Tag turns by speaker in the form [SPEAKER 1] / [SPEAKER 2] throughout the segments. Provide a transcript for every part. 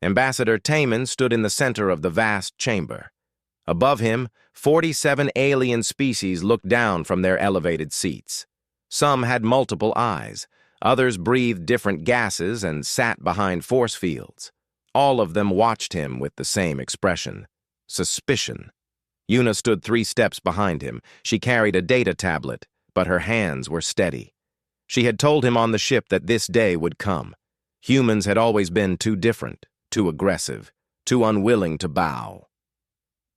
[SPEAKER 1] Ambassador Taman stood in the center of the vast chamber. Above him, 47 alien species looked down from their elevated seats. Some had multiple eyes. Others breathed different gases and sat behind force fields. All of them watched him with the same expression: suspicion. Una stood 3 steps behind him. She carried a data tablet, but her hands were steady. She had told him on the ship that this day would come. Humans had always been too different, too aggressive, too unwilling to bow.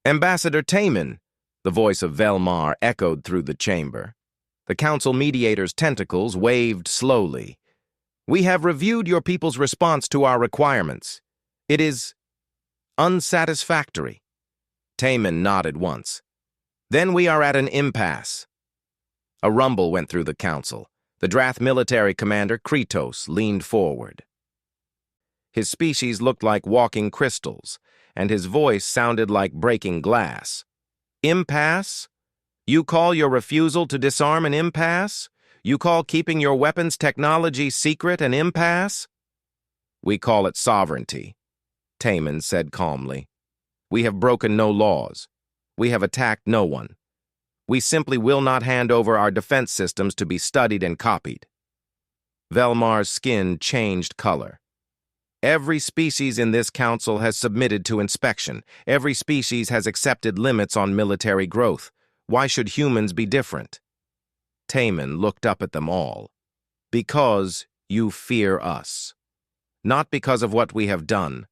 [SPEAKER 1] "Ambassador Taman," the voice of Velmar echoed through the chamber. The council mediator's tentacles waved slowly. "We have reviewed your people's response to our requirements. It is unsatisfactory." Taman nodded once. "Then we are at an impasse." A rumble went through the council. The Drath military commander, Kretos, leaned forward. His species looked like walking crystals, and his voice sounded like breaking glass. "Impasse? You call your refusal to disarm an impasse? You call keeping your weapons technology secret an impasse?" "We call it sovereignty," Taman said calmly. "We have broken no laws. We have attacked no one. We simply will not hand over our defense systems to be studied and copied." Velmar's skin changed color. "Every species in this council has submitted to inspection. Every species has accepted limits on military growth. Why should humans be different?" Taman looked up at them all. "Because you fear us. Not because of what we have done,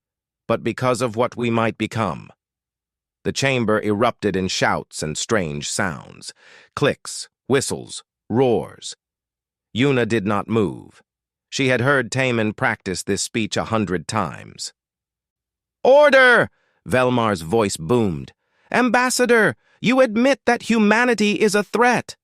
[SPEAKER 1] but because of what we might become." The chamber erupted in shouts and strange sounds. Clicks, whistles, roars. Una did not move. She had heard Taman practice this speech 100 times. "Order!" Velmar's voice boomed. "Ambassador, you admit that humanity is a threat."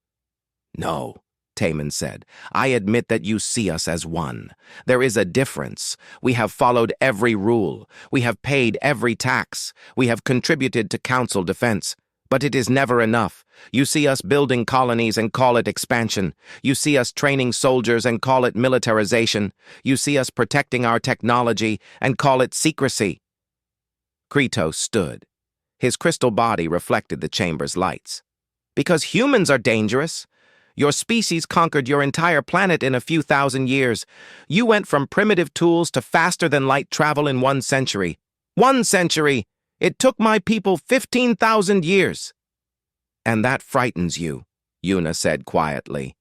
[SPEAKER 1] "No," Taman said. "I admit that you see us as one. There is a difference. We have followed every rule. We have paid every tax. We have contributed to council defense. But it is never enough. You see us building colonies and call it expansion. You see us training soldiers and call it militarization. You see us protecting our technology and call it secrecy." Kretos stood. His crystal body reflected the chamber's lights. "Because humans are dangerous. Your species conquered your entire planet in a few thousand years. You went from primitive tools to faster-than-light travel in 1 century. 1 century! It took my people 15,000 years." "And that frightens you," Una said quietly.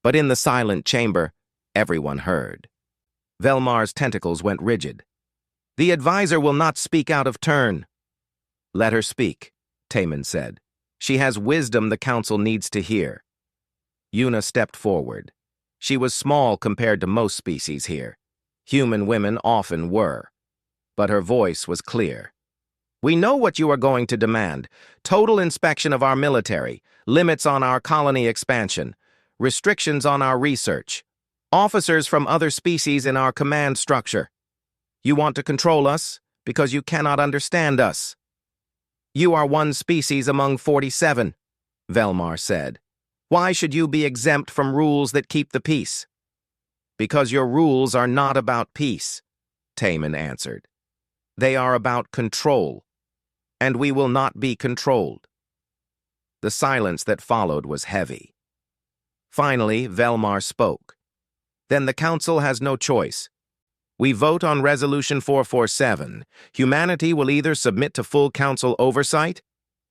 [SPEAKER 1] But in the silent chamber, everyone heard. Velmar's tentacles went rigid. "The advisor will not speak out of turn." "Let her speak," Taman said. "She has wisdom the council needs to hear." Una stepped forward. She was small compared to most species here. Human women often were. But her voice was clear. "We know what you are going to demand. Total inspection of our military, limits on our colony expansion, restrictions on our research, officers from other species in our command structure. You want to control us because you cannot understand us." "You are 1 species among 47, Velmar said. "Why should you be exempt from rules that keep the peace?" "Because your rules are not about peace," Taman answered. "They are about control, and we will not be controlled." The silence that followed was heavy. Finally, Velmar spoke. "Then the council has no choice. We vote on Resolution 447. Humanity will either submit to full council oversight,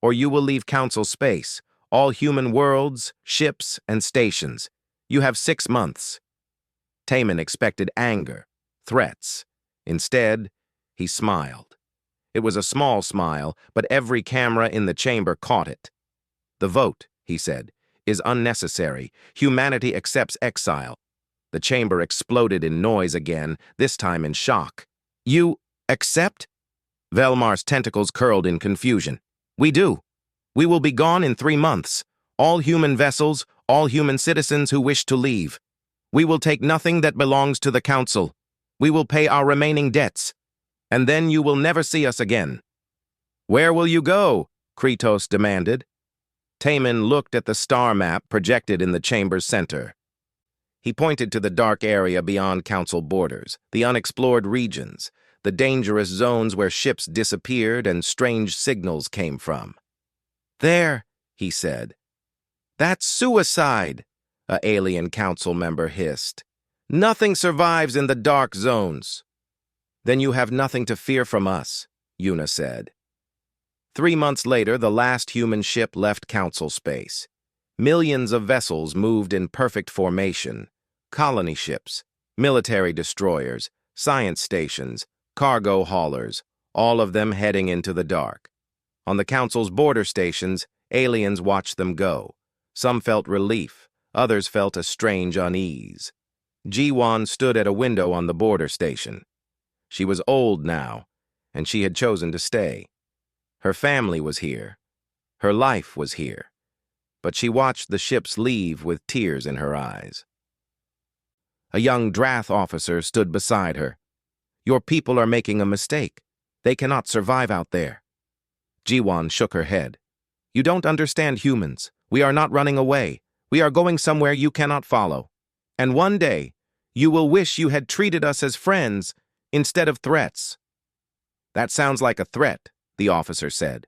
[SPEAKER 1] or you will leave council space, all human worlds, ships, and stations. You have 6 months." Taman expected anger, threats. Instead, he smiled. It was a small smile, but every camera in the chamber caught it. "The vote," he said, "is unnecessary. Humanity accepts exile." The chamber exploded in noise again, this time in shock. "You accept?" Velmar's tentacles curled in confusion. "We do. We will be gone in 3 months. All human vessels, all human citizens who wish to leave. We will take nothing that belongs to the council. We will pay our remaining debts. And then you will never see us again." "Where will you go?" Kretos demanded. Taman looked at the star map projected in the chamber's center. He pointed to the dark area beyond council borders, the unexplored regions. the dangerous zones where ships disappeared and strange signals came from. "There," he said. "That's suicide," a alien council member hissed. "Nothing survives in the dark zones." "Then you have nothing to fear from us," Yuna said. 3 months later, the last human ship left council space. Millions of vessels moved in perfect formation. Colony ships, military destroyers, science stations, cargo haulers, all of them heading into the dark. On the council's border stations, aliens watched them go. Some felt relief, others felt a strange unease. Ji-won stood at a window on the border station. She was old now, and she had chosen to stay. Her family was here. Her life was here. But she watched the ships leave with tears in her eyes. A young Drath officer stood beside her. "Your people are making a mistake. They cannot survive out there." Ji-won shook her head. "You don't understand humans. We are not running away. We are going somewhere you cannot follow. And one day, you will wish you had treated us as friends instead of threats." "That sounds like a threat," the officer said.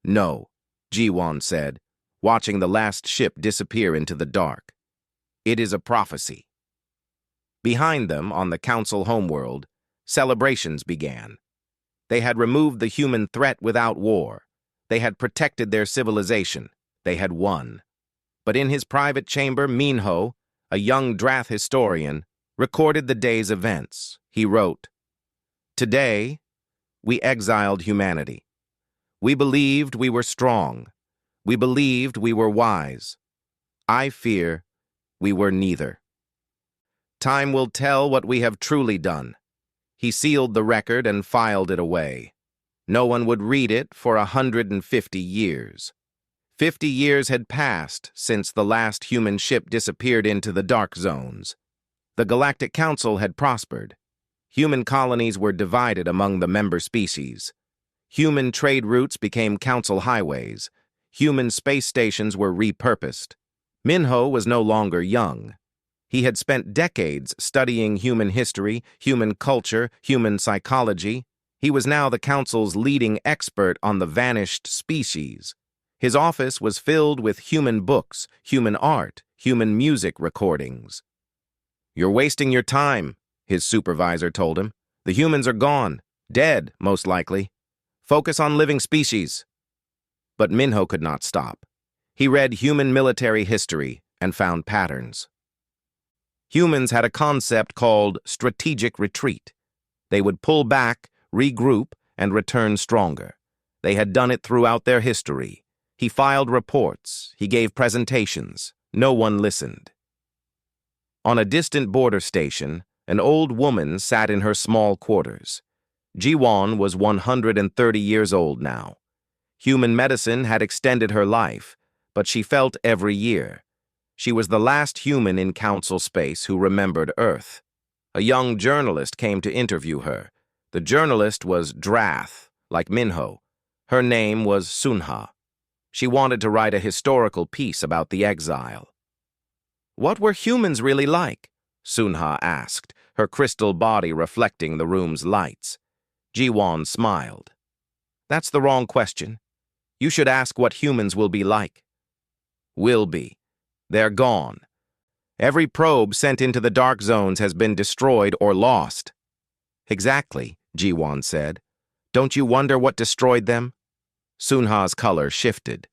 [SPEAKER 1] "No," Ji-won said, watching the last ship disappear into the dark. "It is a prophecy." Behind them, on the council homeworld, celebrations began. They had removed the human threat without war. They had protected their civilization. They had won. But in his private chamber, Minho, a young Drath historian, recorded the day's events. He wrote, "Today, we exiled humanity. We believed we were strong. We believed we were wise. I fear we were neither. Time will tell what we have truly done." He sealed the record and filed it away. No one would read it for 150 years. 50 years had passed since the last human ship disappeared into the dark zones. The Galactic Council had prospered. Human colonies were divided among the member species. Human trade routes became council highways. Human space stations were repurposed. Minho was no longer young. He had spent decades studying human history, human culture, human psychology. He was now the council's leading expert on the vanished species. His office was filled with human books, human art, human music recordings. "You're wasting your time," his supervisor told him. "The humans are gone, dead, most likely. Focus on living species." But Minho could not stop. He read human military history and found patterns. Humans had a concept called strategic retreat. They would pull back, regroup, and return stronger. They had done it throughout their history. He filed reports. He gave presentations. No one listened. On a distant border station, an old woman sat in her small quarters. Ji-won was 130 years old now. Human medicine had extended her life, but she felt every year. She was the last human in council space who remembered Earth. A young journalist came to interview her. The journalist was Drath, like Minho. Her name was Sunha. She wanted to write a historical piece about the exile. "What were humans really like?" Sunha asked, her crystal body reflecting the room's lights. Ji-won smiled. "That's the wrong question. You should ask what humans will be like." "Will be. They're gone. Every probe sent into the dark zones has been destroyed or lost." "Exactly," Ji-won said. "Don't you wonder what destroyed them?" Sunha's color shifted.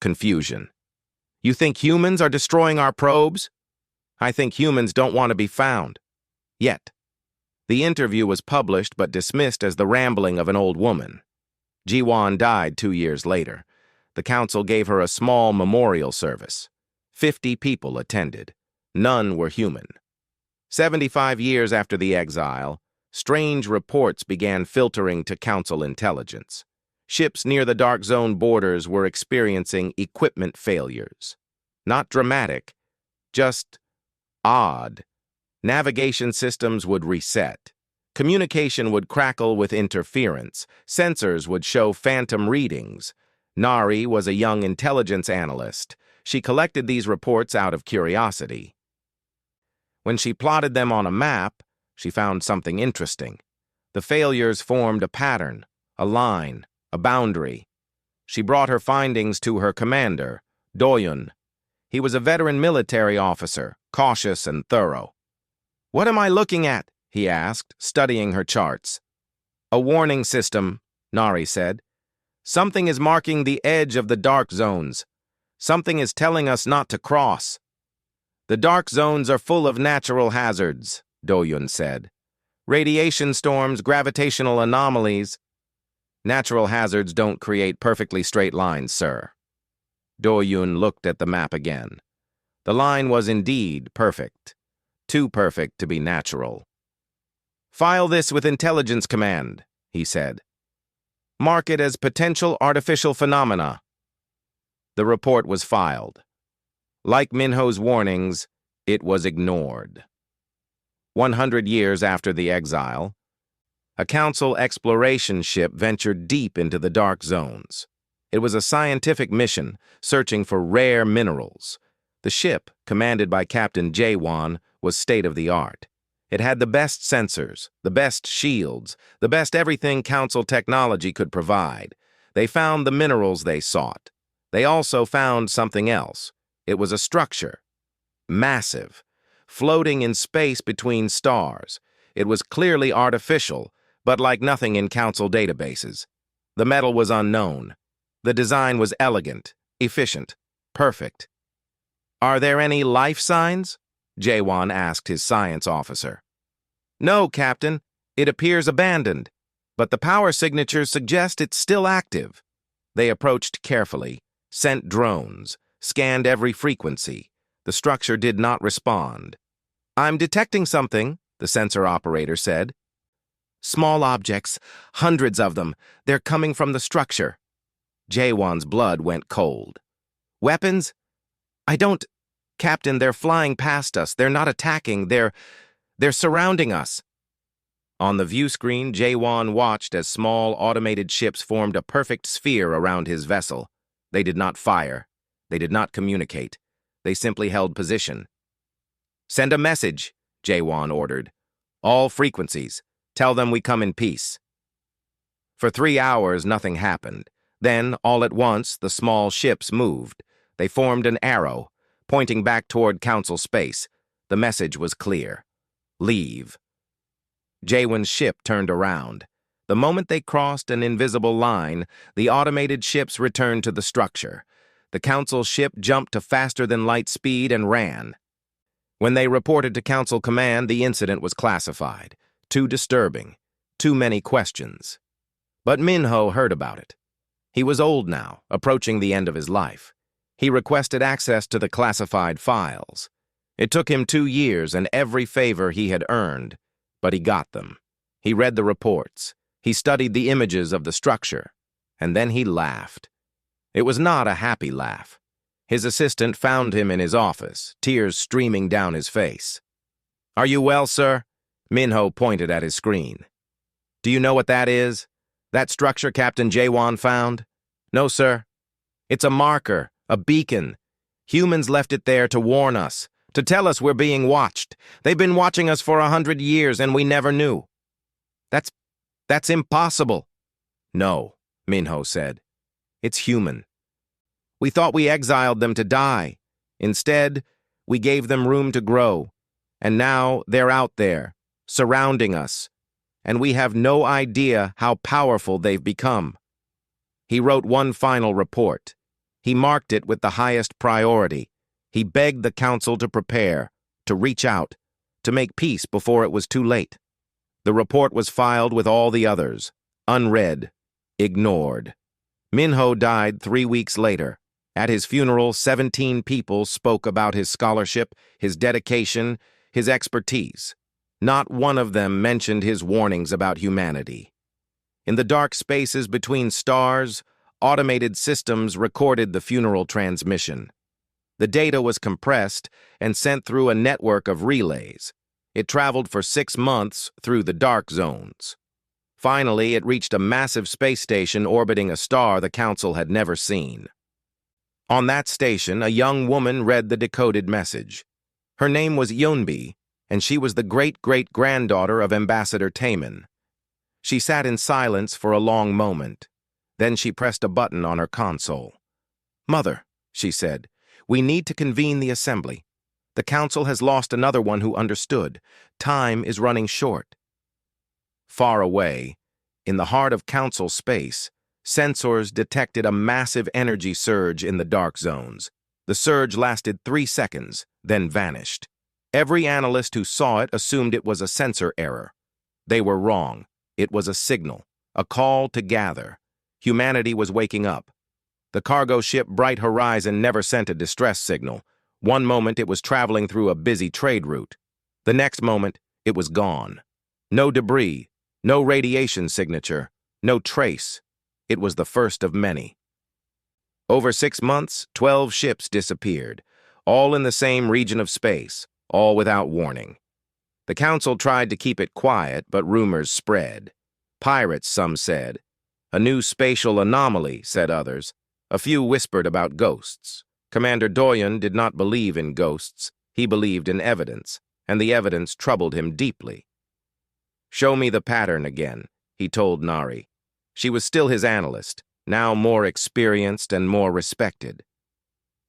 [SPEAKER 1] Confusion. "You think humans are destroying our probes?" "I think humans don't want to be found. Yet." The interview was published but dismissed as the rambling of an old woman. Ji-won died 2 years later. The council gave her a small memorial service. 50 people attended. None were human. 75 years after the exile, strange reports began filtering to council intelligence. Ships near the dark zone borders were experiencing equipment failures. Not dramatic, just odd. Navigation systems would reset. Communication would crackle with interference. Sensors would show phantom readings. Nari was a young intelligence analyst. She collected these reports out of curiosity. When she plotted them on a map, she found something interesting. The failures formed a pattern, a line, a boundary. She brought her findings to her commander, Doyun. He was a veteran military officer, cautious and thorough. "What am I looking at?" he asked, studying her charts. "A warning system," Nari said. "Something is marking the edge of the dark zones. Something is telling us not to cross." "The dark zones are full of natural hazards," Doyun said. "Radiation storms, gravitational anomalies." "Natural hazards don't create perfectly straight lines, sir." Doyun looked at the map again. The line was indeed perfect. Too perfect to be natural. "File this with Intelligence Command," he said. "Mark it as potential artificial phenomena." The report was filed. Like Minho's warnings, it was ignored. 100 years after the exile, a Council exploration ship ventured deep into the dark zones. It was a scientific mission searching for rare minerals. The ship, commanded by Captain Jaewon, was state-of-the-art. It had the best sensors, the best shields, the best everything Council technology could provide. They found the minerals they sought. They also found something else. It was a structure. Massive. Floating in space between stars. It was clearly artificial, but like nothing in Council databases. The metal was unknown. The design was elegant, efficient, perfect. "Are there any life signs?" Jaewon asked his science officer. "No, Captain. It appears abandoned, but the power signatures suggest it's still active." They approached carefully, sent drones, scanned every frequency. The structure did not respond. "I'm detecting something," the sensor operator said. "Small objects, hundreds of them. They're coming from the structure." Jaewon's blood went cold. "Weapons? I don't... Captain, they're flying past us. They're not attacking. They're surrounding us." On the view screen, Jaewon watched as small automated ships formed a perfect sphere around his vessel. They did not fire. They did not communicate. They simply held position. "Send a message," Jaewon ordered. "All frequencies. Tell them we come in peace." For 3 hours, nothing happened. Then, all at once, the small ships moved. They formed an arrow, pointing back toward Council space. The message was clear. Leave. Jaewon's ship turned around. The moment they crossed an invisible line, the automated ships returned to the structure. The Council ship jumped to faster-than-light speed and ran. When they reported to Council Command, the incident was classified. Too disturbing. Too many questions. But Minho heard about it. He was old now, approaching the end of his life. He requested access to the classified files. It took him 2 years and every favor he had earned, but he got them. He read the reports. He studied the images of the structure. And then he laughed. It was not a happy laugh. His assistant found him in his office, tears streaming down his face. "Are you well, sir?" Minho pointed at his screen. "Do you know what that is? That structure Captain Jaewon found?" "No, sir." "It's a marker, a beacon. Humans left it there to warn us, to tell us we're being watched. They've been watching us for 100 years and we never knew." That's impossible." "No," Minho said. "It's human. We thought we exiled them to die. Instead, we gave them room to grow. And now they're out there, surrounding us. And we have no idea how powerful they've become." He wrote one final report. He marked it with the highest priority. He begged the Council to prepare, to reach out, to make peace before it was too late. The report was filed with all the others, unread, ignored. Minho died 3 weeks later. At his funeral, 17 people spoke about his scholarship, his dedication, his expertise. Not one of them mentioned his warnings about humanity. In the dark spaces between stars, automated systems recorded the funeral transmission. The data was compressed and sent through a network of relays. It traveled for 6 months through the dark zones. Finally, it reached a massive space station orbiting a star the Council had never seen. On that station, a young woman read the decoded message. Her name was Yeonbi, and she was the great-great-granddaughter of Ambassador Taemin. She sat in silence for a long moment. Then she pressed a button on her console. "Mother," she said, "we need to convene the assembly. The council has lost another one who understood. Time is running short." Far away, in the heart of council space, sensors detected a massive energy surge in the dark zones. The surge lasted 3 seconds, then vanished. Every analyst who saw it assumed it was a sensor error. They were wrong. It was a signal, a call to gather. Humanity was waking up. The cargo ship Bright Horizon never sent a distress signal. One moment it was traveling through a busy trade route. The next moment, it was gone. No debris, no radiation signature, no trace. It was the first of many. Over 6 months, 12 ships disappeared, all in the same region of space, all without warning. The council tried to keep it quiet, but rumors spread. Pirates, some said. A new spatial anomaly, said others. A few whispered about ghosts. Commander Doyen did not believe in ghosts. He believed in evidence, and the evidence troubled him deeply. "Show me the pattern again," he told Nari. She was still his analyst, now more experienced and more respected.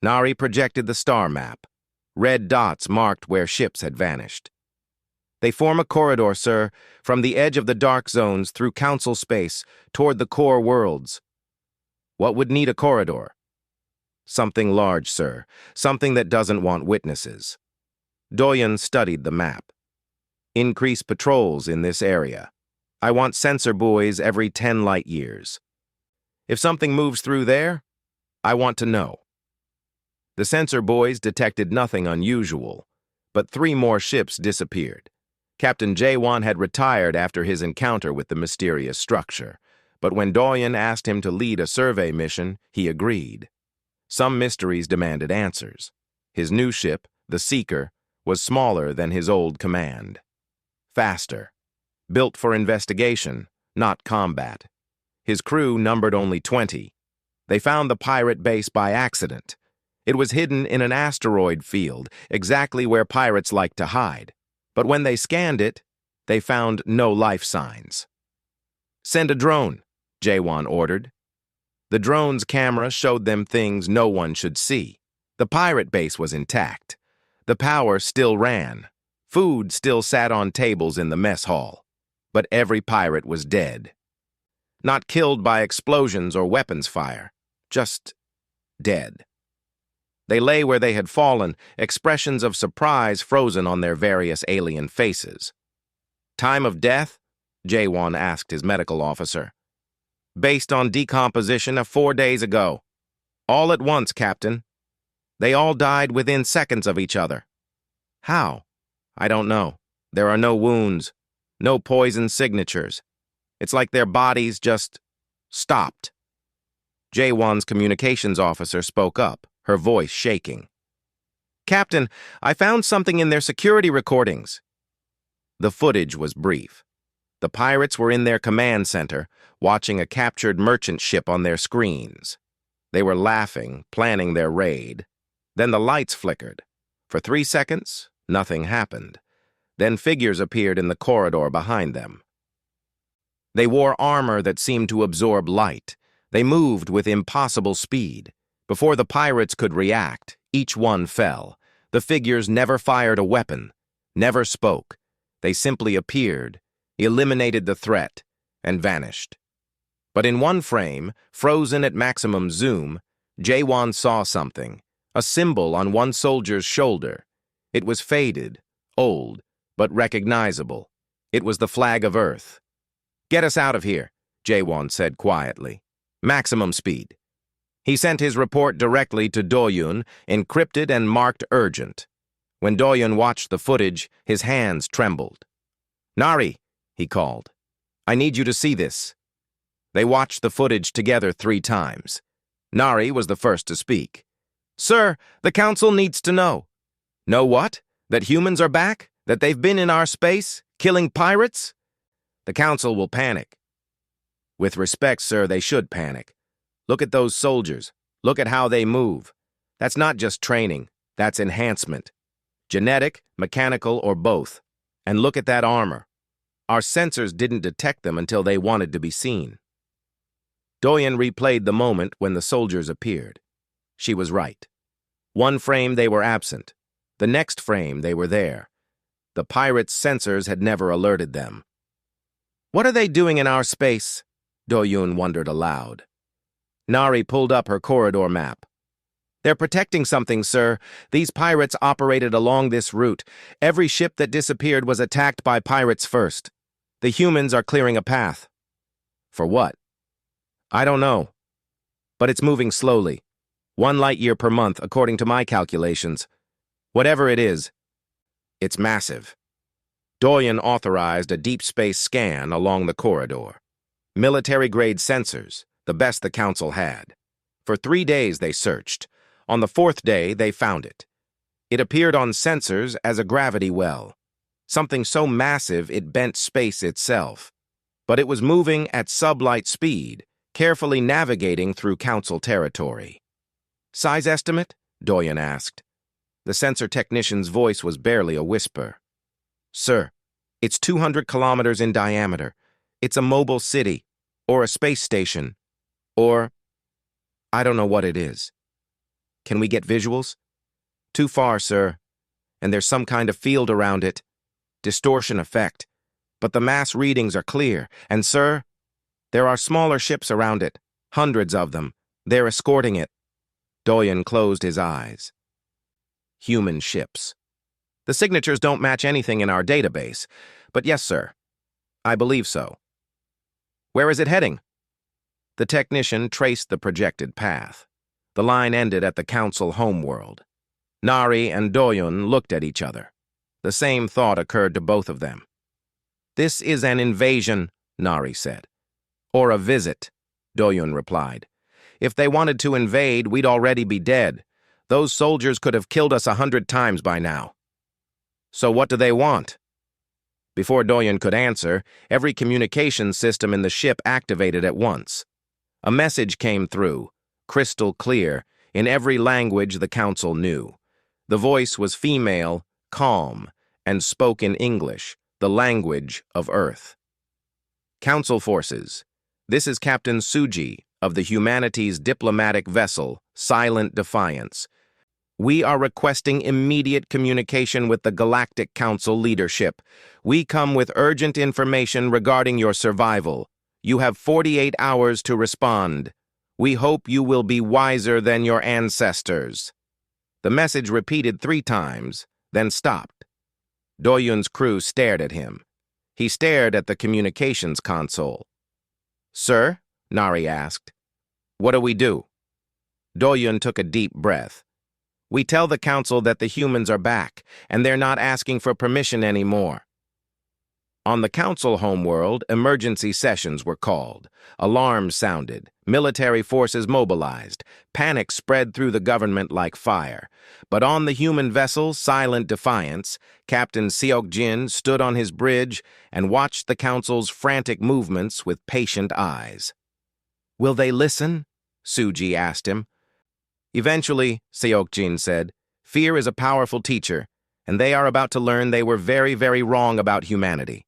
[SPEAKER 1] Nari projected the star map. Red dots marked where ships had vanished. "They form a corridor, sir, from the edge of the dark zones through council space toward the core worlds." "What would need a corridor?" "Something large, sir. Something that doesn't want witnesses." Doyen studied the map. "Increase patrols in this area. I want sensor buoys every 10 light years. If something moves through there, I want to know." The sensor buoys detected nothing unusual, but 3 more ships disappeared. Captain Jaewon had retired after his encounter with the mysterious structure, but when Doyen asked him to lead a survey mission, he agreed. Some mysteries demanded answers. His new ship, the Seeker, was smaller than his old command. Faster. Built for investigation, not combat. His crew numbered only 20. They found the pirate base by accident. It was hidden in an asteroid field, exactly where pirates like to hide. But when they scanned it, they found no life signs. "Send a drone," Jaewon ordered. The drone's camera showed them things no one should see. The pirate base was intact. The power still ran. Food still sat on tables in the mess hall. But every pirate was dead. Not killed by explosions or weapons fire, just dead. They lay where they had fallen, expressions of surprise frozen on their various alien faces. "Time of death?" Jaewon asked his medical officer. "Based on decomposition of 4 days ago. All at once, Captain. They all died within seconds of each other." "How?" "I don't know. There are no wounds, no poison signatures. It's like their bodies just stopped." Jaewon's communications officer spoke up, her voice shaking. "Captain, I found something in their security recordings." The footage was brief. The pirates were in their command center, watching a captured merchant ship on their screens. They were laughing, planning their raid. Then the lights flickered. For 3 seconds, nothing happened. Then figures appeared in the corridor behind them. They wore armor that seemed to absorb light. They moved with impossible speed. Before the pirates could react, each one fell. The figures never fired a weapon, never spoke. They simply appeared, eliminated the threat, and vanished. But in one frame, frozen at maximum zoom, Jaewon saw something, a symbol on one soldier's shoulder. It was faded, old, but recognizable. It was the flag of Earth. "Get us out of here," Jaewon said quietly. "Maximum speed." He sent his report directly to Doyen, encrypted and marked urgent. When Doyen watched the footage, his hands trembled. "Nari," he called, "I need you to see this." They watched the footage together 3 times. Nari was the first to speak. "Sir, the council needs to know." "Know what? That humans are back? That they've been in our space, killing pirates?" "The council will panic." "With respect, sir, they should panic. Look at those soldiers. Look at how they move. That's not just training. That's enhancement. Genetic, mechanical, or both. And look at that armor. Our sensors didn't detect them until they wanted to be seen. Doyen replayed the moment when the soldiers appeared. She was right. One frame they were absent. The next frame they were there. The pirates' sensors had never alerted them. "What are they doing in our space?" Doyun wondered aloud. Nari pulled up her corridor map. "They're protecting something, sir. These pirates operated along this route. Every ship that disappeared was attacked by pirates first. The humans are clearing a path." "For what?" "I don't know. But it's moving slowly. 1 light year per month, according to my calculations. Whatever it is, it's massive." Doyen authorized a deep space scan along the corridor. Military-grade sensors, the best the Council had. For 3 days they searched. On the 4th day, they found it. It appeared on sensors as a gravity well. Something so massive it bent space itself. But it was moving at sublight speed, carefully navigating through Council territory. "Size estimate?" Doyen asked. The sensor technician's voice was barely a whisper. "Sir, it's 200 kilometers in diameter. It's a mobile city, or a space station, or I don't know what it is. Can we get visuals?" "Too far, sir. And there's some kind of field around it. Distortion effect. But the mass readings are clear. And, sir, there are smaller ships around it. Hundreds of them. They're escorting it." Doyen closed his eyes. Human ships. "The signatures don't match anything in our database. But yes, sir. I believe so." "Where is it heading?" The technician traced the projected path. The line ended at the Council homeworld. Nari and Doyen looked at each other. The same thought occurred to both of them. "This is an invasion," Nari said. "Or a visit," Doyen replied. "If they wanted to invade, we'd already be dead. Those soldiers could have killed us 100 times by now." "So what do they want?" Before Doyen could answer, every communication system in the ship activated at once. A message came through, crystal clear, in every language the Council knew. The voice was female, calm, and spoke in English, the language of Earth. "Council forces, this is Captain Suji of the humanities diplomatic vessel, Silent Defiance. We are requesting immediate communication with the Galactic Council leadership. We come with urgent information regarding your survival. You have 48 hours to respond. We hope you will be wiser than your ancestors." The message repeated 3 times, then stopped. Doyun's crew stared at him. He stared at the communications console. "Sir?" Nari asked. "What do we do?" Doyun took a deep breath. "We tell the Council that the humans are back, and they're not asking for permission anymore." On the Council homeworld, emergency sessions were called. Alarms sounded. Military forces mobilized. Panic spread through the government like fire. But on the human vessel, Silent Defiance, Captain Seokjin stood on his bridge and watched the Council's frantic movements with patient eyes. "Will they listen?" Suji asked him. "Eventually," Seokjin said, "fear is a powerful teacher, and they are about to learn they were very, very wrong about humanity."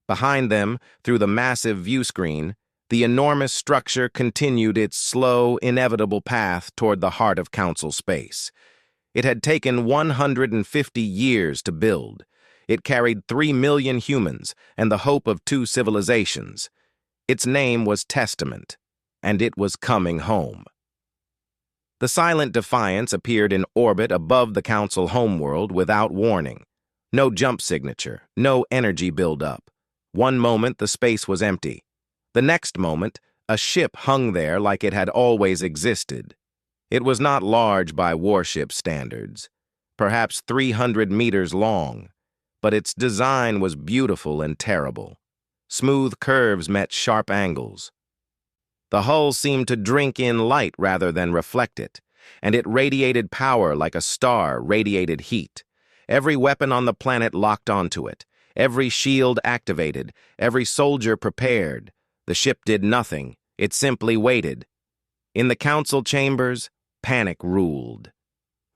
[SPEAKER 1] Behind them, through the massive view screen, the enormous structure continued its slow, inevitable path toward the heart of Council space. It had taken 150 years to build. It carried 3 million humans and the hope of 2 civilizations. Its name was Testament, and it was coming home. The Silent Defiance appeared in orbit above the Council homeworld without warning. No jump signature, no energy buildup. One moment the space was empty. The next moment, a ship hung there like it had always existed. It was not large by warship standards, perhaps 300 meters long, but its design was beautiful and terrible. Smooth curves met sharp angles. The hull seemed to drink in light rather than reflect it, and it radiated power like a star radiated heat. Every weapon on the planet locked onto it. Every shield activated, every soldier prepared. The ship did nothing. It simply waited. In the Council chambers, panic ruled.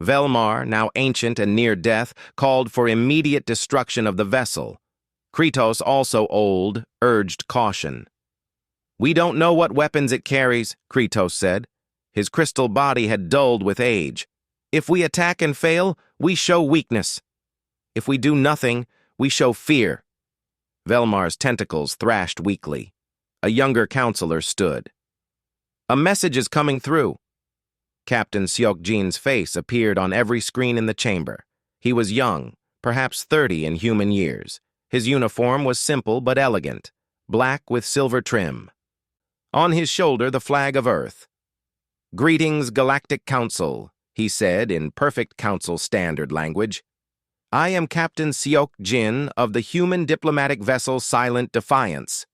[SPEAKER 1] Velmar, now ancient and near death, called for immediate destruction of the vessel. Kratos, also old, urged caution. "We don't know what weapons it carries," Kratos said. His crystal body had dulled with age. "If we attack and fail, we show weakness. If we do nothing, we show fear." Velmar's tentacles thrashed weakly. A younger counselor stood. "A message is coming through." Captain Seokjin's face appeared on every screen in the chamber. He was young, perhaps 30 in human years. His uniform was simple but elegant, black with silver trim. On his shoulder, the flag of Earth. "Greetings, Galactic Council," he said in perfect council standard language. "I am Captain Seokjin of the human diplomatic vessel Silent Defiance.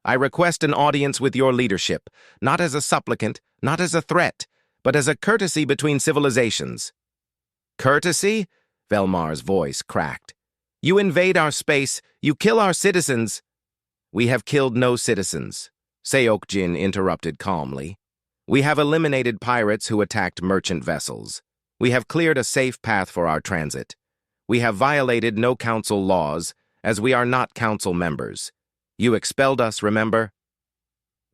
[SPEAKER 1] I request an audience with your leadership, not as a supplicant, not as a threat, but as a courtesy between civilizations." "Courtesy?" Velmar's voice cracked. "You invade our space, you kill our citizens." "We have killed no citizens," Seokjin interrupted calmly. "We have eliminated pirates who attacked merchant vessels. We have cleared a safe path for our transit. We have violated no council laws, as we are not council members. You expelled us, remember?"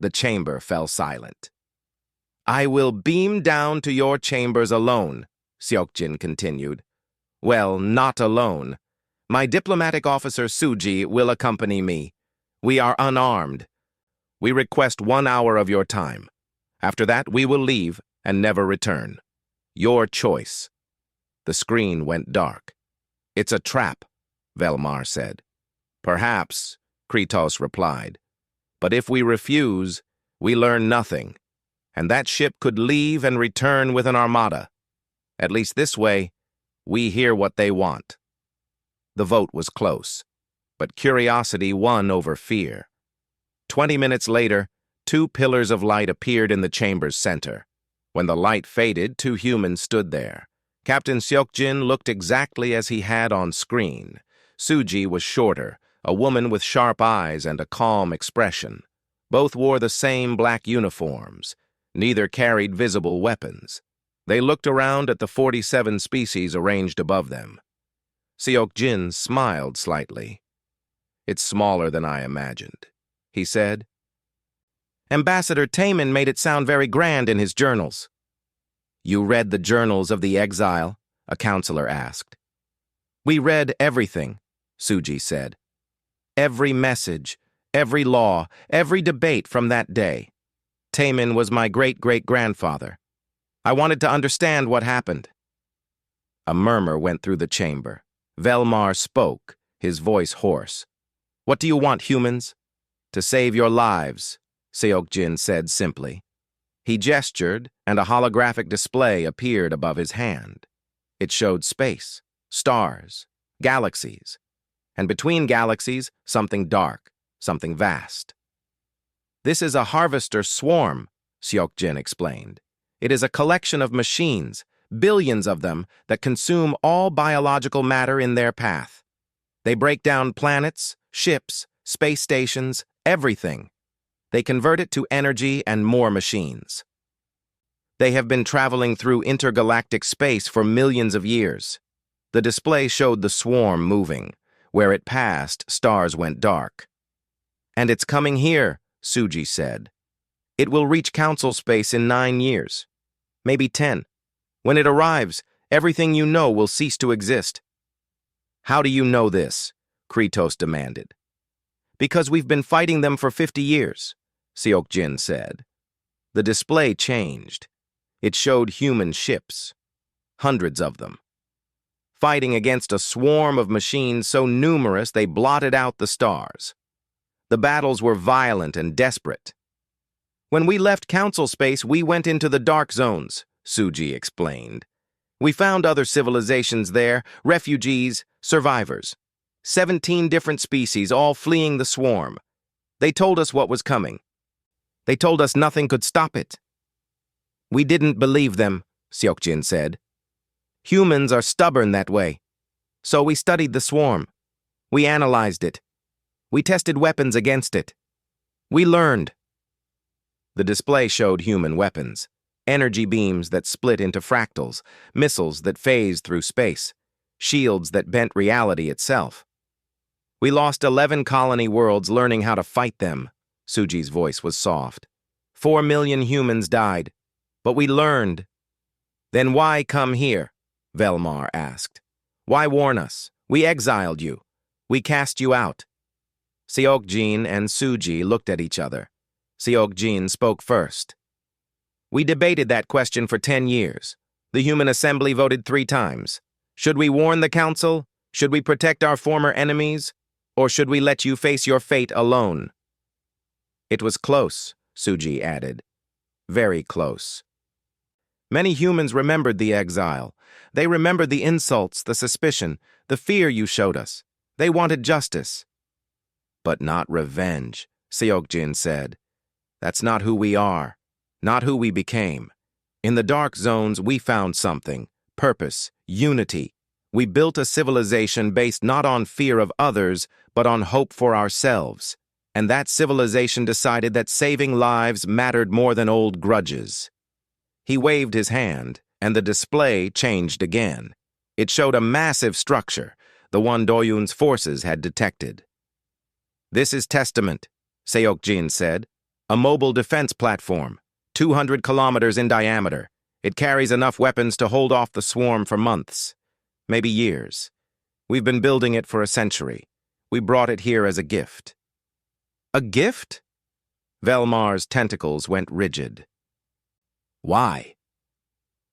[SPEAKER 1] The chamber fell silent. "I will beam down to your chambers alone," Seokjin continued. "Well, not alone. My diplomatic officer Suji will accompany me. We are unarmed. We request 1 hour of your time. After that, we will leave and never return. Your choice." The screen went dark. "It's a trap," Velmar said. "Perhaps," Kratos replied. "But if we refuse, we learn nothing, and that ship could leave and return with an armada. At least this way, we hear what they want." The vote was close, but curiosity won over fear. 20 minutes later, 2 pillars of light appeared in the chamber's center. When the light faded, 2 humans stood there. Captain Seokjin looked exactly as he had on screen. Suji was shorter, a woman with sharp eyes and a calm expression. Both wore the same black uniforms. Neither carried visible weapons. They looked around at the 47 species arranged above them. Seokjin smiled slightly. "It's smaller than I imagined," he said. "Ambassador Taman made it sound very grand in his journals." "You read the journals of the exile?" a counselor asked. "We read everything," Suji said. "Every message, every law, every debate from that day. Taman was my great-great-grandfather. I wanted to understand what happened." A murmur went through the chamber. Velmar spoke, his voice hoarse. "What do you want, humans?" "To save your lives," Seokjin said simply. He gestured, and a holographic display appeared above his hand. It showed space, stars, galaxies, and between galaxies, something dark, something vast. "This is a harvester swarm," Seokjin explained. "It is a collection of machines, billions of them, that consume all biological matter in their path. They break down planets, ships, space stations, everything. They convert it to energy and more machines. They have been traveling through intergalactic space for millions of years." The display showed the swarm moving. Where it passed, stars went dark. "And it's coming here," Suji said. "It will reach council space in 9 years. Maybe 10. When it arrives, everything you know will cease to exist." "How do you know this?" Kratos demanded. "Because we've been fighting them for 50 years, Seokjin said. The display changed. It showed human ships, hundreds of them, fighting against a swarm of machines so numerous they blotted out the stars. The battles were violent and desperate. When we left council space, we went into the dark zones, Suji explained. We found other civilizations there, refugees, survivors. 17 different species, all fleeing the swarm. They told us what was coming. They told us nothing could stop it. We didn't believe them, Seokjin said. Humans are stubborn that way. So we studied the swarm. We analyzed it. We tested weapons against it. We learned. The display showed human weapons, energy beams that split into fractals, missiles that phased through space, shields that bent reality itself. We lost 11 colony worlds learning how to fight them. Suji's voice was soft. 4 million humans died, but we learned. Then why come here? Velmar asked. Why warn us? We exiled you. We cast you out. Seokjin and Suji looked at each other. Seokjin spoke first. We debated that question for 10 years. The Human Assembly voted 3 times. Should we warn the Council? Should we protect our former enemies? Or should we let you face your fate alone? It was close, Suji added. Very close. Many humans remembered the exile. They remembered the insults, the suspicion, the fear you showed us. They wanted justice. But not revenge, Seokjin said. That's not who we are, not who we became. In the dark zones, we found something, purpose, unity. We built a civilization based not on fear of others, but on hope for ourselves. And that civilization decided that saving lives mattered more than old grudges. He waved his hand, and the display changed again. It showed a massive structure, the one Doyun's forces had detected. This is Testament, Seokjin said. A mobile defense platform, 200 kilometers in diameter. It carries enough weapons to hold off the swarm for months, maybe years. We've been building it for a century. We brought it here as a gift. A gift? Velmar's tentacles went rigid. Why?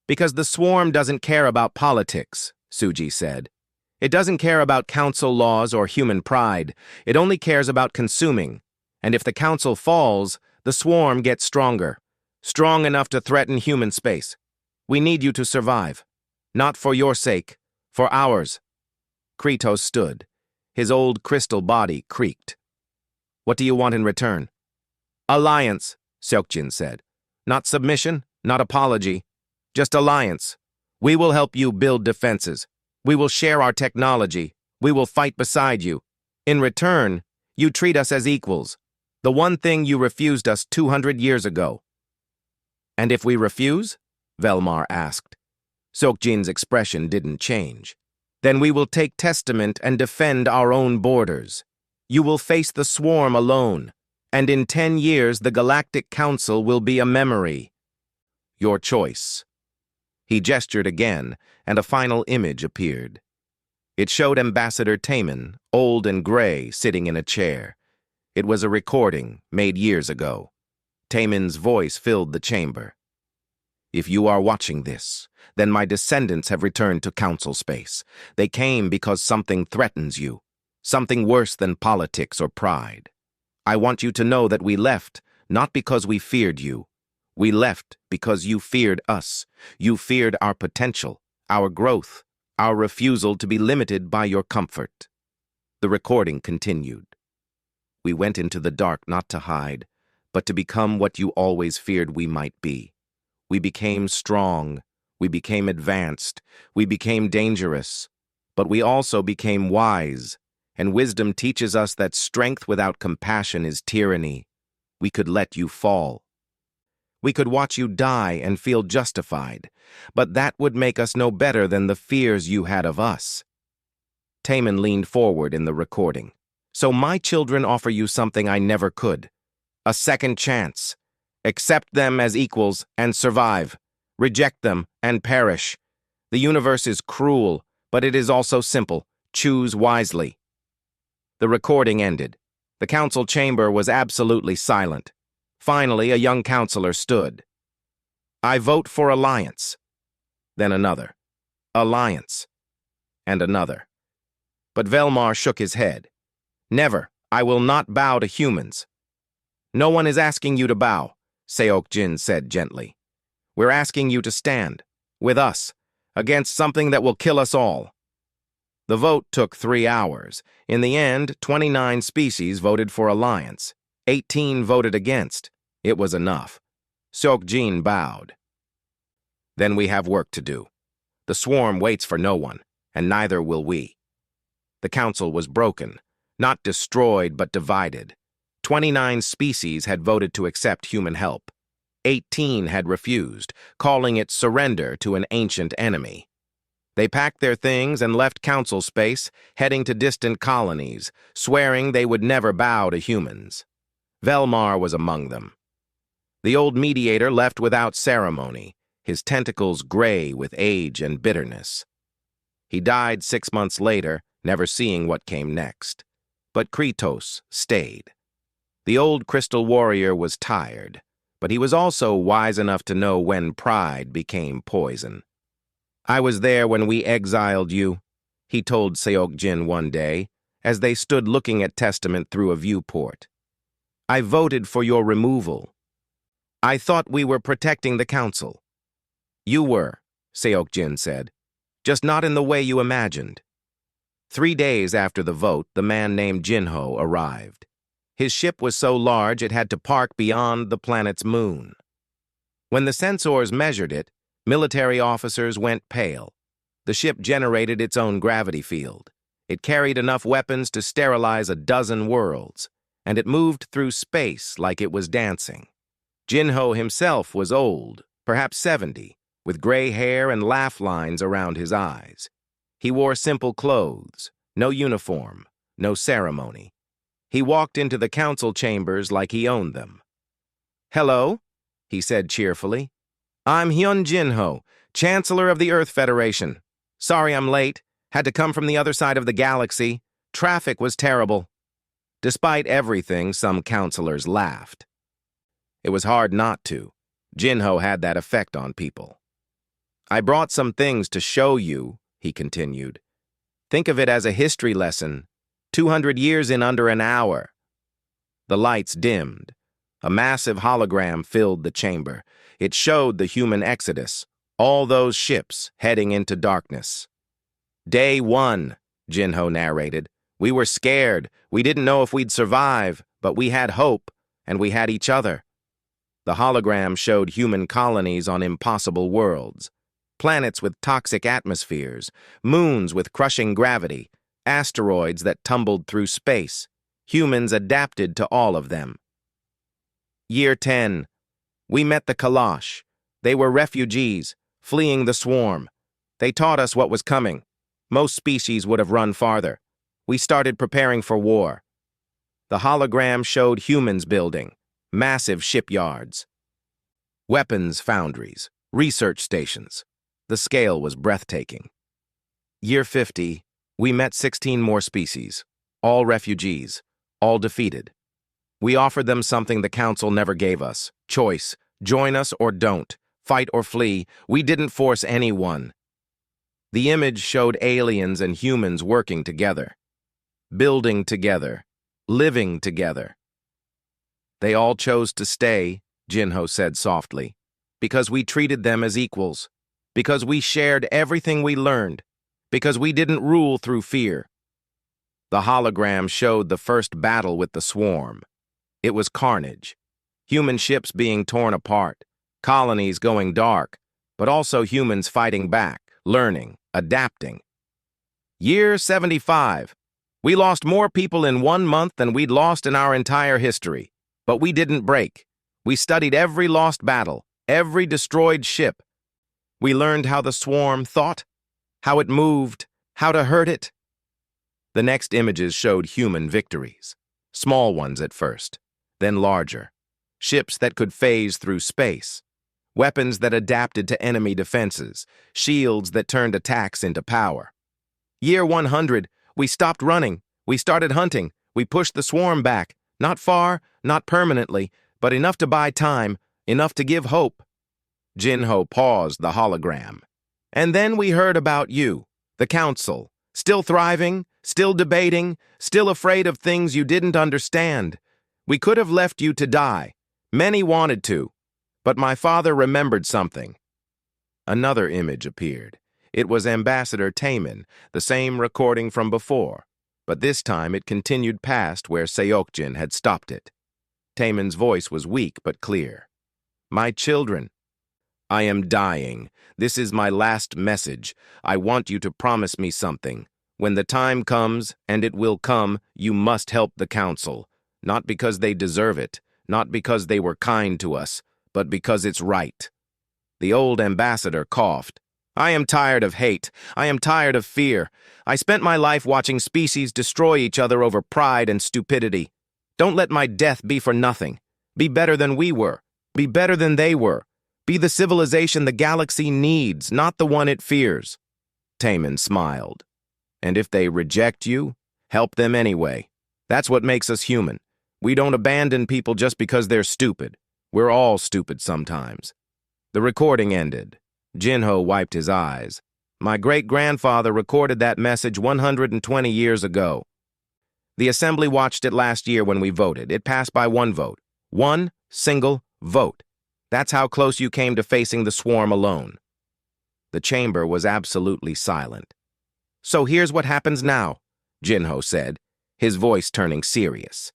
[SPEAKER 1] Because the swarm doesn't care about politics, Suji said. It doesn't care about council laws or human pride. It only cares about consuming. And if the council falls, the swarm gets stronger. Strong enough to threaten human space. We need you to survive. Not for your sake, for ours. Kratos stood. His old crystal body creaked. What do you want in return? Alliance, Seokjin said. Not submission, not apology. Just alliance. We will help you build defenses. We will share our technology. We will fight beside you. In return, you treat us as equals. The one thing you refused us 200 years ago. And if we refuse? Velmar asked. Seokjin's expression didn't change. Then we will take Testament and defend our own borders. You will face the swarm alone, and in 10 years the Galactic Council will be a memory. Your choice. He gestured again, and a final image appeared. It showed Ambassador Taman, old and gray, sitting in a chair. It was a recording made years ago. Taman's voice filled the chamber. If you are watching this, then my descendants have returned to council space. They came because something threatens you, something worse than politics or pride. I want you to know that we left not because we feared you. We left because you feared us. You feared our potential, our growth, our refusal to be limited by your comfort. The recording continued. We went into the dark not to hide, but to become what you always feared we might be. We became strong. We became advanced. We became dangerous. But we also became wise, and wisdom teaches us that strength without compassion is tyranny. We could let you fall. We could watch you die and feel justified, but that would make us no better than the fears you had of us. Taman leaned forward in the recording. So my children offer you something I never could. A second chance. Accept them as equals and survive. Reject them and perish. The universe is cruel, but it is also simple. Choose wisely. The recording ended. The council chamber was absolutely silent. Finally, a young counselor stood. I vote for alliance. Then another. Alliance. And another. But Velmar shook his head. Never. I will not bow to humans. No one is asking you to bow, Seokjin said gently. We're asking you to stand, with us, against something that will kill us all. The vote took 3 hours. In the end, 29 species voted for alliance. 18 voted against. It was enough. Seokjin bowed. Then we have work to do. The swarm waits for no one, and neither will we. The council was broken, not destroyed but divided. 29 species had voted to accept human help. 18 had refused, calling it surrender to an ancient enemy. They packed their things and left council space, heading to distant colonies, swearing they would never bow to humans. Velmar was among them. The old mediator left without ceremony, his tentacles gray with age and bitterness. He died 6 months later, never seeing what came next. But Kratos stayed. The old crystal warrior was tired, but he was also wise enough to know when pride became poison. "I was there when we exiled you," he told Seokjin one day, as they stood looking at Testament through a viewport. "I voted for your removal. I thought we were protecting the council." "You were," Seokjin said, "just not in the way you imagined." 3 days after the vote, the man named Jinho arrived. His ship was so large it had to park beyond the planet's moon. When the sensors measured it, military officers went pale. The ship generated its own gravity field. It carried enough weapons to sterilize a dozen worlds, and it moved through space like it was dancing. Jinho himself was old, perhaps 70, with gray hair and laugh lines around his eyes. He wore simple clothes, no uniform, no ceremony. He walked into the council chambers like he owned them. "Hello," he said cheerfully. "I'm Hyun Jinho, Chancellor of the Earth Federation. Sorry I'm late. Had to come from the other side of the galaxy. Traffic was terrible." Despite everything, some counselors laughed. It was hard not to. Jinho had that effect on people. "I brought some things to show you," he continued. "Think of it as a history lesson. 200 years in under an hour." The lights dimmed. A massive hologram filled the chamber. It showed the human exodus, all those ships heading into darkness. "Day 1, Jinho narrated. "We were scared. We didn't know if we'd survive, but we had hope, and we had each other." The hologram showed human colonies on impossible worlds. Planets with toxic atmospheres, moons with crushing gravity, asteroids that tumbled through space. Humans adapted to all of them. Year 10. We met the Kalash. They were refugees, fleeing the swarm. They taught us what was coming. Most species would have run farther. We started preparing for war. The hologram showed humans building, massive shipyards, weapons foundries, research stations. The scale was breathtaking. Year 50, we met 16 more species, all refugees, all defeated. We offered them something the Council never gave us: choice, join us or don't, fight or flee. We didn't force anyone. The image showed aliens and humans working together, building together, living together. "They all chose to stay," Jinho said softly, "because we treated them as equals. Because we shared everything we learned, because we didn't rule through fear." The hologram showed the first battle with the swarm. It was carnage. Human ships being torn apart, colonies going dark, but also humans fighting back, learning, adapting. Year 75. We lost more people in 1 month than we'd lost in our entire history. But we didn't break. We studied every lost battle, every destroyed ship. We learned how the swarm thought, how it moved, how to hurt it. The next images showed human victories. Small ones at first, then larger. Ships that could phase through space. Weapons that adapted to enemy defenses. Shields that turned attacks into power. Year 100, we stopped running. We started hunting. We pushed the swarm back. Not far, not permanently, but enough to buy time, enough to give hope. Jinho paused the hologram. "And then we heard about you, the Council, still thriving, still debating, still afraid of things you didn't understand. We could have left you to die. Many wanted to. But my father remembered something." Another image appeared. It was Ambassador Taemin, the same recording from before, but this time it continued past where Seokjin had stopped it. Taemin's voice was weak but clear. "My children, I am dying. This is my last message. I want you to promise me something. When the time comes, and it will come, you must help the Council. Not because they deserve it, not because they were kind to us, but because it's right." The old ambassador coughed. I am tired of hate. I am tired of fear. I spent my life watching species destroy each other over pride and stupidity. Don't let my death be for nothing. Be better than we were. Be better than they were. Be the civilization the galaxy needs, not the one it fears. Taman smiled. And if they reject you, help them anyway. That's what makes us human. We don't abandon people just because they're stupid. We're all stupid sometimes. The recording ended. Jinho wiped his eyes. My great-grandfather recorded that message 120 years ago. The assembly watched it last year when we voted. It passed by one vote. One single vote. That's how close you came to facing the swarm alone. The chamber was absolutely silent. So here's what happens now, Jinho said, his voice turning serious.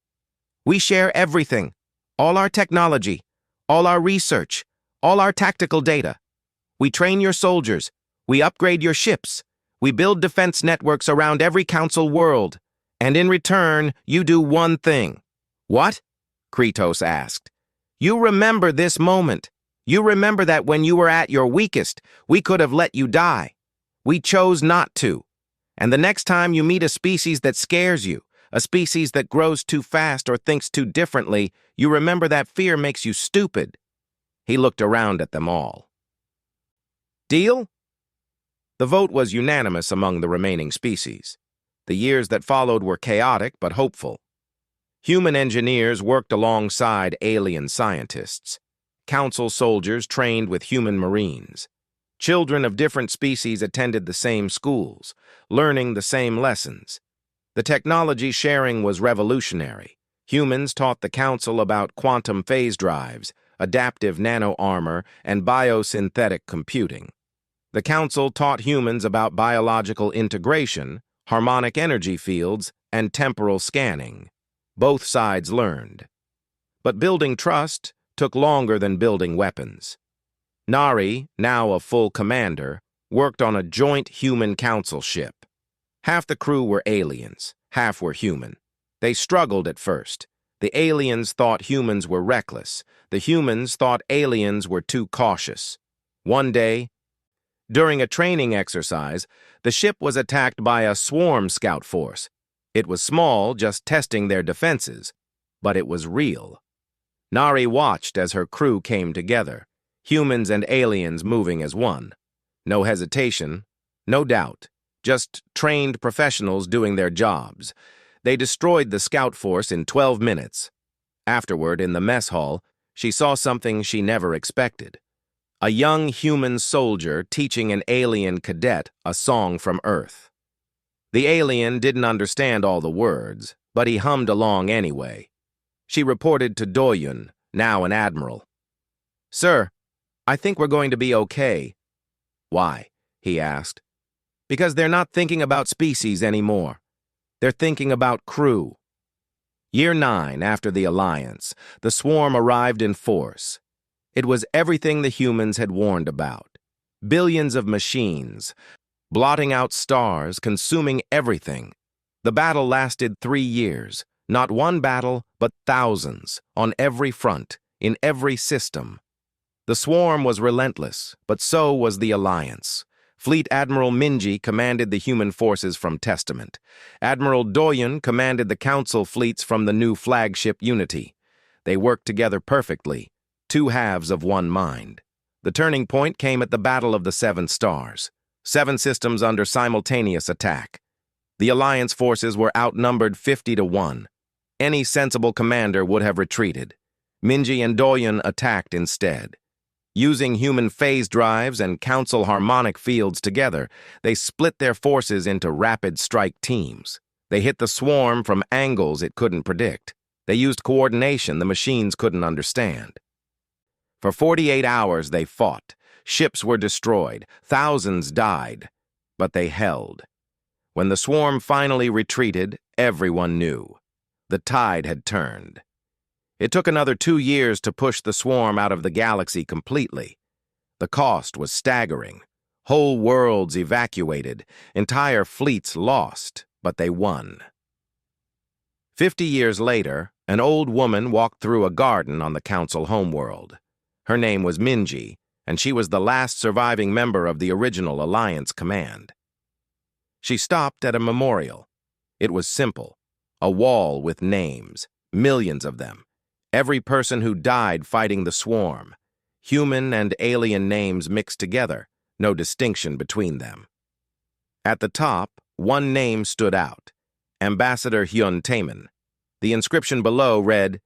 [SPEAKER 1] We share everything, all our technology, all our research, all our tactical data. We train your soldiers, we upgrade your ships, we build defense networks around every council world, and in return, you do one thing. What? Kratos asked. You remember this moment. You remember that when you were at your weakest, we could have let you die. We chose not to. And the next time you meet a species that scares you, a species that grows too fast or thinks too differently, you remember that fear makes you stupid. He looked around at them all. Deal? The vote was unanimous among the remaining species. The years that followed were chaotic but hopeful. Human engineers worked alongside alien scientists. Council soldiers trained with human marines. Children of different species attended the same schools, learning the same lessons. The technology sharing was revolutionary. Humans taught the Council about quantum phase drives, adaptive nano-armor, and biosynthetic computing. The Council taught humans about biological integration, harmonic energy fields, and temporal scanning. Both sides learned. But building trust took longer than building weapons. Nari, now a full commander, worked on a joint human council ship. Half the crew were aliens, half were human. They struggled at first. The aliens thought humans were reckless. The humans thought aliens were too cautious. One day, during a training exercise, the ship was attacked by a swarm scout force. It was small, just testing their defenses, but it was real. Nari watched as her crew came together, humans and aliens moving as one. No hesitation, no doubt, just trained professionals doing their jobs. They destroyed the scout force in 12 minutes. Afterward, in the mess hall, she saw something she never expected. A young human soldier teaching an alien cadet a song from Earth. The alien didn't understand all the words, but he hummed along anyway. She reported to Doyun, now an admiral. Sir, I think we're going to be okay. Why? He asked. Because they're not thinking about species anymore. They're thinking about crew. Year 9 after the Alliance, the swarm arrived in force. It was everything the humans had warned about. Billions of machines, blotting out stars, consuming everything. The battle lasted 3 years. Not one battle, but thousands, on every front, in every system. The swarm was relentless, but so was the Alliance. Fleet Admiral Minji commanded the human forces from Testament. Admiral Doyun commanded the Council fleets from the new flagship Unity. They worked together perfectly, two halves of one mind. The turning point came at the Battle of the Seven Stars. 7 systems under simultaneous attack. The Alliance forces were outnumbered 50-1. Any sensible commander would have retreated. Minji and Doyun attacked instead. Using human phase drives and council harmonic fields together, they split their forces into rapid strike teams. They hit the swarm from angles it couldn't predict. They used coordination the machines couldn't understand. For 48 hours they fought. Ships were destroyed. Thousands died. But they held. When the swarm finally retreated, everyone knew. The tide had turned. It took another 2 years to push the swarm out of the galaxy completely. The cost was staggering. Whole worlds evacuated, entire fleets lost, but they won. 50 years later, an old woman walked through a garden on the Council homeworld. Her name was Minji, and she was the last surviving member of the original Alliance command. She stopped at a memorial. It was simple, a wall with names, millions of them, every person who died fighting the swarm, human and alien names mixed together, no distinction between them. At the top, one name stood out, Ambassador Hyun Taemin. The inscription below read,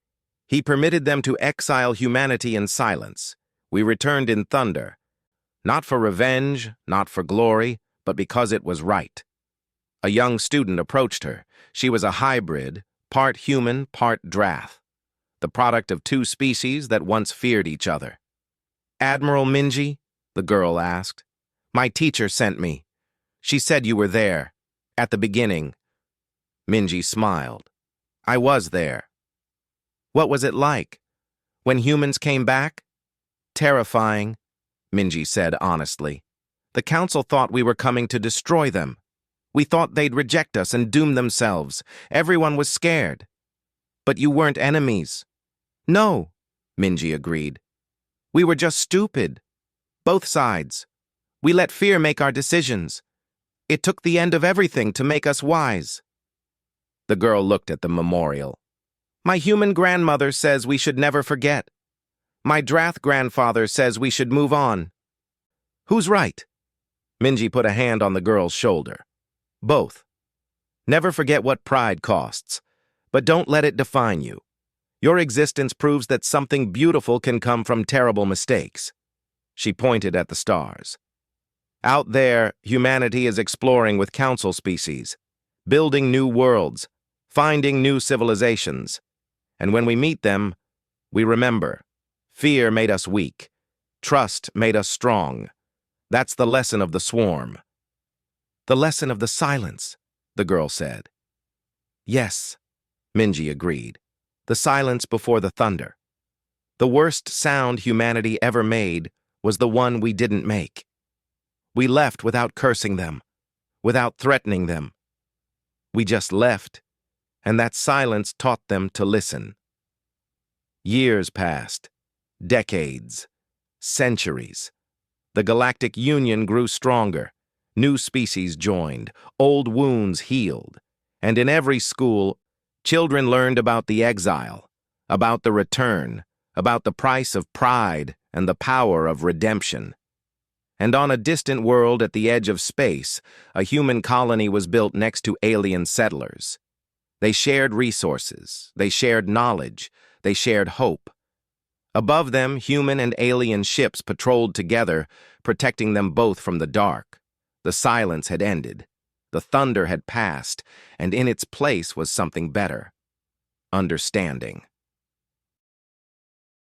[SPEAKER 1] "He permitted them to exile humanity in silence. We returned in thunder, not for revenge, not for glory, but because it was right." A young student approached her. She was a hybrid, part human, part Drath, the product of two species that once feared each other. "Admiral Minji?" the girl asked. "My teacher sent me. She said you were there, at the beginning." Minji smiled. "I was there." "What was it like? When humans came back?" "Terrifying," Minji said honestly. "The council thought we were coming to destroy them. We thought they'd reject us and doom themselves. Everyone was scared." "But you weren't enemies." "No," Minji agreed. "We were just stupid. Both sides. We let fear make our decisions. It took the end of everything to make us wise." The girl looked at the memorial. "My human grandmother says we should never forget. My Drath grandfather says we should move on." "Who's right?" Minji put a hand on the girl's shoulder. "Both. Never forget what pride costs, but don't let it define you. Your existence proves that something beautiful can come from terrible mistakes." She pointed at the stars. "Out there, humanity is exploring with council species, building new worlds, finding new civilizations. And when we meet them, we remember. Fear made us weak. Trust made us strong. That's the lesson of the swarm." "The lesson of the silence," the girl said. "Yes," Minji agreed. "The silence before the thunder. The worst sound humanity ever made was the one we didn't make. We left without cursing them, without threatening them. We just left, and that silence taught them to listen." Years passed, decades, centuries. The Galactic Union grew stronger. New species joined, old wounds healed, and in every school, children learned about the exile, about the return, about the price of pride and the power of redemption. And on a distant world at the edge of space, a human colony was built next to alien settlers. They shared resources, they shared knowledge, they shared hope. Above them, human and alien ships patrolled together, protecting them both from the dark. The silence had ended, the thunder had passed, and in its place was something better: understanding.